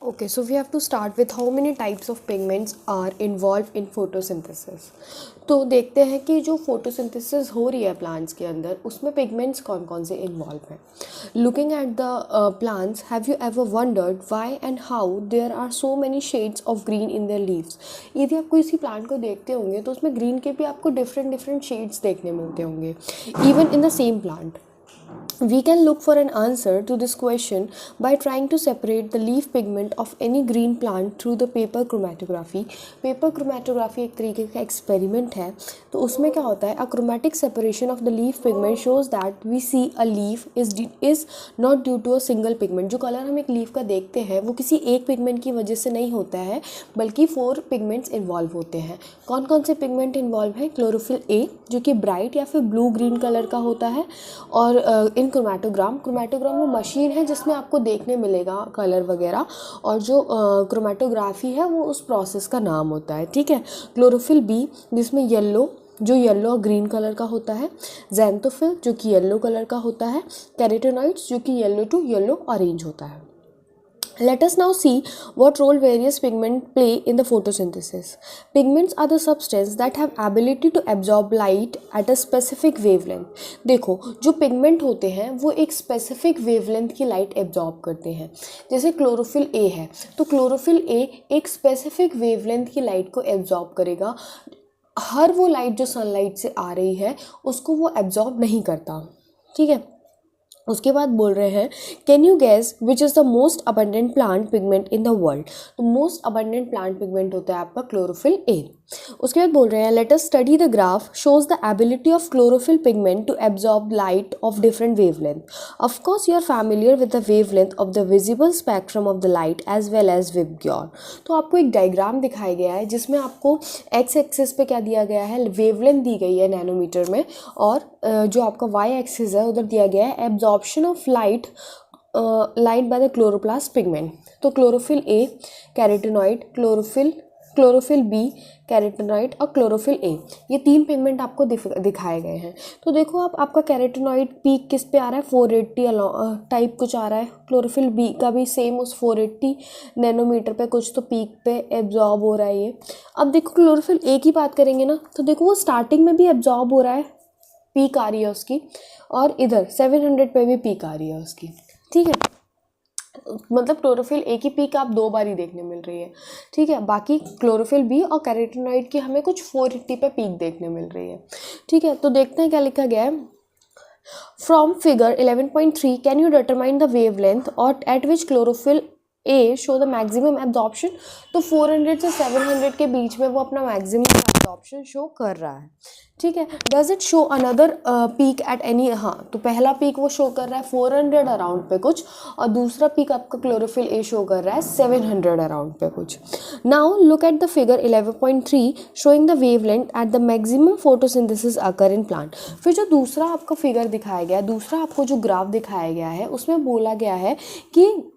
Okay, so we have to start with how many types of pigments are involved in photosynthesis. तो देखते हैं कि जो photosynthesis हो रही है plants के अंदर उसमें pigments कौन कौन से involved हैं. Looking at the plants, have you ever wondered why and how there are so many shades of green in their leaves? यदि आप किसी plant को देखते होंगे तो उसमें green के भी आपको different shades देखने मिलते होंगे, even in the same plant. We can look for an answer to this question by trying to separate the leaf pigment of any green plant through the paper chromatography. Paper chromatography एक तरीके का experiment है. तो उसमें क्या होता है, a chromatic separation of the leaf pigment shows that we see a leaf is not due to a single pigment. जो कलर हम एक लीफ का देखते हैं वो किसी एक पिगमेंट की वजह से नहीं होता है, बल्कि 4 पिगमेंट्स इन्वॉल्व होते हैं. कौन कौन से पिगमेंट इन्वॉल्व हैं? क्लोरोफिल ए जो कि ब्राइट या फिर ब्लू ग्रीन कलर का होता है, और इन क्रोमेटोग्राम वो मशीन है जिसमें आपको देखने मिलेगा कलर वगैरह, और जो क्रोमेटोग्राफी है वो उस प्रोसेस का नाम होता है. ठीक है. क्लोरोफिल बी जिसमें येलो और ग्रीन कलर का होता है, ज़ैंथोफिल जो कि येलो कलर का होता है, कैरोटीनॉइड्स जो कि येलो टू येलो ऑरेंज होता है. Let us now see what role various pigments play in the photosynthesis. Pigments are the substance that have ability to absorb light at a specific wavelength. देखो, जो pigment होते हैं वो एक specific wavelength की light absorb करते हैं. जैसे क्लोरोफिल ए है तो क्लोरोफिल ए एक स्पेसिफिक वेवलेंथ की लाइट को एब्जॉर्ब करेगा. हर वो लाइट जो सनलाइट से आ रही है उसको वो एब्जॉर्ब नहीं करता. ठीक है. उसके बाद बोल रहे हैं, can you gas which is the most abundant plant pigment in the world. तो मोस्ट अबंडेंट प्लांट पिगमेंट होता है आपका क्लोरोफिल ए. उसके बाद बोल रहे हैं, let us study the graph shows the ability of chlorophyll pigment to absorb light of different wavelength. Of course you are familiar with the wavelength of the visible spectrum of the light as well as VIBGYOR. तो आपको एक diagram दिखाया गया है जिसमें आपको x axis पे क्या दिया गया है, वेवलेंथ दी गई है नैनोमीटर में, और जो आपका वाई एक्सिस है उधर दिया गया है absorption of light by the chloroplast pigment. तो chlorophyll A carotenoid, chlorophyll B carotenoid और क्लोरोफिल ए, ये 3 पिगमेंट आपको दिखाए गए हैं. तो देखो आपका कैरोटीनॉइड पीक किस पे आ रहा है, 480 टाइप कुछ आ रहा है. क्लोरोफिल बी का भी सेम उस 480 नैनोमीटर पे कुछ तो पीक पे एब्जॉर्ब हो रहा है ये. अब देखो क्लोरोफिल ए की बात करेंगे ना, तो देखो वो स्टार्टिंग में भी एब्जॉर्ब हो रहा है, पीक आ रही है उसकी, और इधर 700 पे भी पीक आ रही है उसकी. ठीक है. मतलब क्लोरोफिल ए की पीक आप 2 बार ही देखने मिल रही है. ठीक है. बाकी क्लोरोफिल बी और कैरोटीनॉइड की हमें कुछ 480 पे पीक देखने मिल रही है. ठीक है. तो देखते हैं क्या लिखा गया है. From figure 11.3 can you determine the wavelength और at which chlorophyll a show the maximum absorption. तो 400 से 700 के बीच में वो अपना मैक्सिमम एब्जॉर्प्शन शो कर रहा है. ठीक है. Does it show another peak at any. हाँ, तो पहला पीक वो शो कर रहा है 400 अराउंड पे कुछ, और दूसरा पीक आपका क्लोरोफिल ए शो कर रहा है 700 अराउंड पे कुछ. Now look at the figure 11.3 showing the wavelength at the maximum photosynthesis occur in plant. फिर जो दूसरा आपका फिगर दिखाया गया है, दूसरा आपको जो ग्राफ दिखाया गया है उसमें बोला गया है कि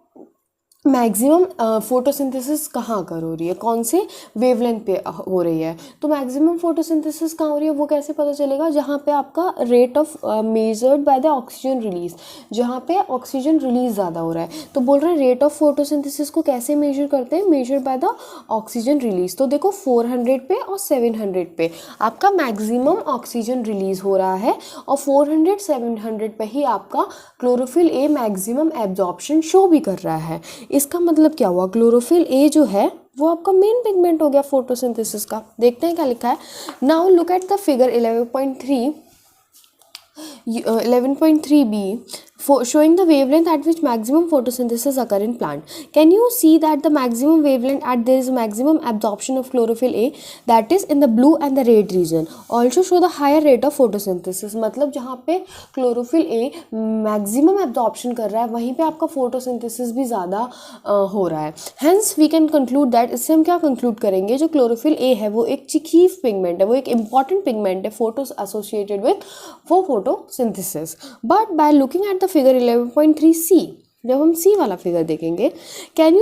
मैक्सिमम फोटोसिंथेसिस कहाँ कर हो रही है, कौन से वेवलेंथ पे हो रही है. तो मैक्सिमम फोटोसिंथेसिस कहाँ हो रही है वो कैसे पता चलेगा, जहाँ पे आपका rate of measured by the oxygen release, जहाँ पे ऑक्सीजन रिलीज ज़्यादा हो रहा है. तो बोल रहे हैं रेट ऑफ फोटोसिंथेसिस को कैसे मेजर करते हैं, measure by the oxygen release. तो देखो 400 पे और 700 पे आपका मैक्सिमम ऑक्सीजन रिलीज हो रहा है, और 400-700 पे ही आपका chlorophyll A maximum absorption show भी कर रहा है. इसका मतलब क्या हुआ, क्लोरोफिल ए जो है वो आपका मेन पिगमेंट हो गया फोटोसिंथेसिस का. देखते हैं क्या लिखा है. Now look at the figure 11.3b showing the wavelength at which maximum photosynthesis occur in plant. Can you see that the maximum wavelength at there is maximum absorption of chlorophyll A, that is in the blue and the red region, also show the higher rate of photosynthesis. मतलब जहाँ पे chlorophyll A maximum absorption कर रहा है वहीं पे आपका photosynthesis भी ज़्यादा हो रहा है. Hence we can conclude that, इससे हम क्या कंक्लूड करेंगे, जो क्लोरोफिल ए है वो एक चीफ पिगमेंट है, वो एक इंपॉर्टेंट पिगमेंट है photo associated with photosynthesis. But by looking at the figure 11.3c, जब हम सी वाला फिगर देखेंगे, can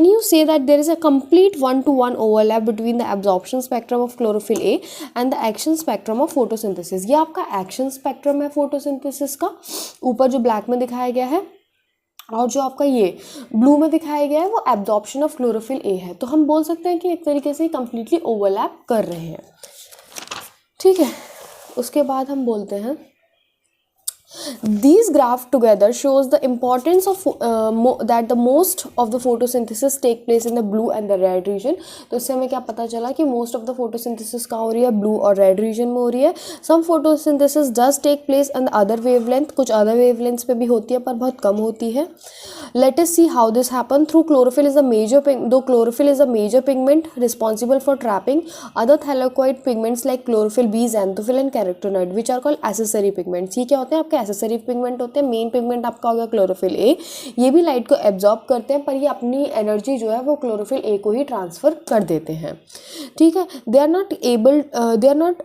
you say that there is a complete 1-to-1 overlap between the absorption spectrum of chlorophyll A and the action spectrum of photosynthesis. ये आपका action spectrum है photosynthesis का, ऊपर जो ब्लैक में दिखाया गया है, और जो आपका ये ब्लू में दिखाया गया है वो एब्जॉर्प्शन ऑफ क्लोरोफिल ए है। तो हम बोल सकते हैं कि एक तरीके से कंप्लीटली ओवरलैप कर रहे हैं, ठीक है। उसके बाद हम बोलते हैं these graph together shows the importance of that the most of the photosynthesis take place in the blue and the red region। तो इससे हमें क्या पता चला कि most of the photosynthesis कहाँ हो रही है, blue और red region में हो रही है। some photosynthesis does take place on the other wavelength, कुछ other wavelengths पे भी होती है पर बहुत कम होती है। let us see how this happen through chlorophyll is a major though chlorophyll is a major pigment responsible for trapping other thylakoid pigments like chlorophyll B, xanthophyll and carotenoid which are called accessory pigments। ये क्या होते हैं आपके accessory pigment होते हैं। Main pigment आपका हो गया क्लोरोफिल ए, ये भी लाइट को एब्जॉर्ब करते हैं पर ये अपनी एनर्जी जो है वो क्लोरोफिल ए को ही ट्रांसफर कर देते हैं, ठीक है। They are not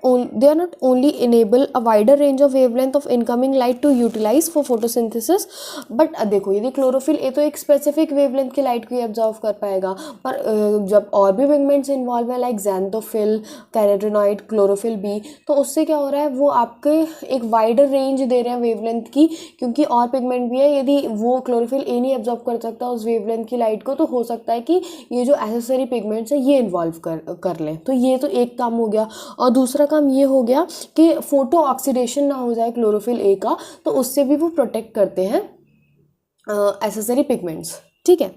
only enable a wider range of wavelength of incoming light to utilise for photosynthesis, but देखो यदि क्लोरोफिल ए तो एक स्पेसिफिक वेवलेंथ की लाइट को ही एब्जॉर्ब कर पाएगा, पर जब और भी पिगमेंट्स इन्वॉल्व है like xanthophyll, carotenoid, chlorophyll B, तो उससे क्या हो रहा है वो आपके एक वाइडर रेंज दे रहे हैं वेवलेंथ की, क्योंकि और पिगमेंट भी है। यदि वो क्लोरोफिल ए नहीं एब्जॉर्ब कर सकता उस वेवलेंथ की लाइट को, तो हो सकता है कि ये जो एसेसरी पिगमेंट्स है ये इन्वॉल्व कर लें। तो ये तो एक काम हो गया, और दूसरा काम ये हो गया कि फोटो ऑक्सीडेशन ना हो जाए क्लोरोफिल ए का, तो उससे भी वो प्रोटेक्ट करते हैं एसेसरी पिगमेंट्स, ठीक है।